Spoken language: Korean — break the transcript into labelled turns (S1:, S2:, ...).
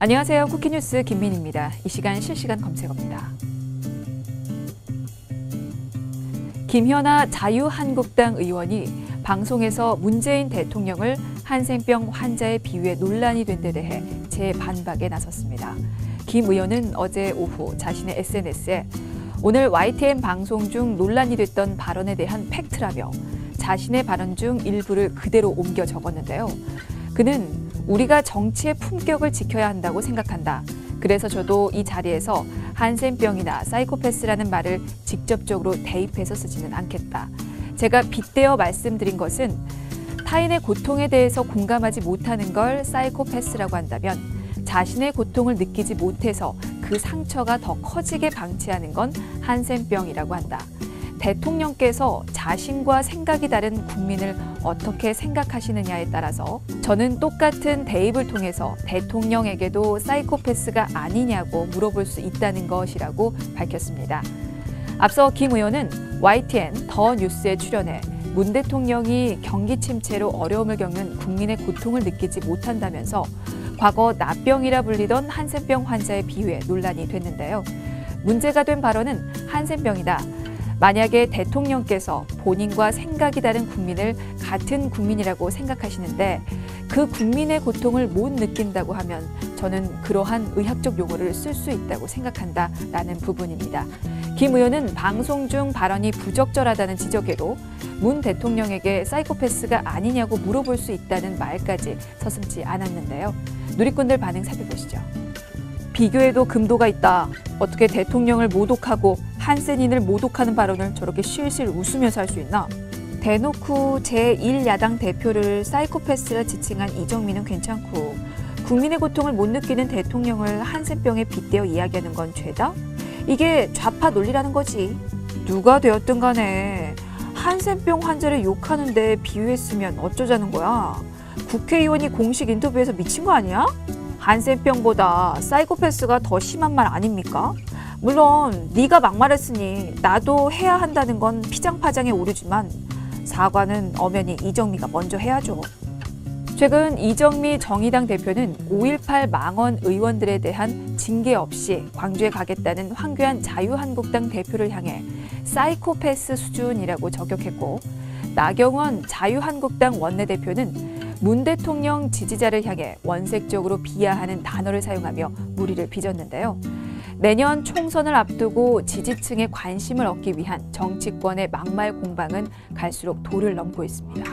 S1: 안녕하세요. 쿠키뉴스 김민희입니다. 이 시간 실시간 검색어입니다. 김현아 자유한국당 의원이 방송에서 문재인 대통령을 한센병 환자에 비유해 논란이 된 데 대해 재반박에 나섰습니다. 김 의원은 어제 오후 자신의 SNS에 오늘 YTN 방송 중 논란이 됐던 발언에 대한 팩트라며 자신의 발언 중 일부를 그대로 옮겨 적었는데요. 그는 우리가 정치의 품격을 지켜야 한다고 생각한다. 그래서 저도 이 자리에서 한센병이나 사이코패스라는 말을 직접적으로 대입해서 쓰지는 않겠다. 제가 빗대어 말씀드린 것은 타인의 고통에 대해서 공감하지 못하는 걸 사이코패스라고 한다면 자신의 고통을 느끼지 못해서 그 상처가 더 커지게 방치하는 건 한센병이라고 한다. 대통령께서 자신과 생각이 다른 국민을 어떻게 생각하시느냐에 따라서 저는 똑같은 대입을 통해서 대통령에게도 사이코패스가 아니냐고 물어볼 수 있다는 것이라고 밝혔습니다. 앞서 김 의원은 YTN 더 뉴스에 출연해 문 대통령이 경기 침체로 어려움을 겪는 국민의 고통을 느끼지 못한다면서 과거 나병이라 불리던 한센병 환자에 비유해 논란이 됐는데요. 문제가 된 발언은 한센병이다. 만약에 대통령께서 본인과 생각이 다른 국민을 같은 국민이라고 생각하시는데 그 국민의 고통을 못 느낀다고 하면 저는 그러한 의학적 용어를 쓸 수 있다고 생각한다라는 부분입니다. 김 의원은 방송 중 발언이 부적절하다는 지적에도 문 대통령에게 사이코패스가 아니냐고 물어볼 수 있다는 말까지 서슴지 않았는데요. 누리꾼들 반응 살펴보시죠. 비교에도 금도가 있다. 어떻게 대통령을 모독하고 한센인을 모독하는 발언을 저렇게 실실 웃으면서 할 수 있나? 대놓고 제1야당 대표를 사이코패스라 지칭한 이정미는 괜찮고 국민의 고통을 못 느끼는 대통령을 한센병에 빗대어 이야기하는 건 죄다? 이게 좌파 논리라는 거지. 누가 되었든 간에 한센병 환자를 욕하는데 비유했으면 어쩌자는 거야? 국회의원이 공식 인터뷰에서 미친 거 아니야? 한센병보다 사이코패스가 더 심한 말 아닙니까? 물론 네가 막말했으니 나도 해야 한다는 건 피장파장에 오르지만 사과는 엄연히 이정미가 먼저 해야죠. 최근 이정미 정의당 대표는 5.18 망언 의원들에 대한 징계 없이 광주에 가겠다는 황교안 자유한국당 대표를 향해 사이코패스 수준이라고 저격했고 나경원 자유한국당 원내대표는 문 대통령 지지자를 향해 원색적으로 비하하는 단어를 사용하며 물의를 빚었는데요. 내년 총선을 앞두고 지지층의 관심을 얻기 위한 정치권의 막말 공방은 갈수록 도를 넘고 있습니다.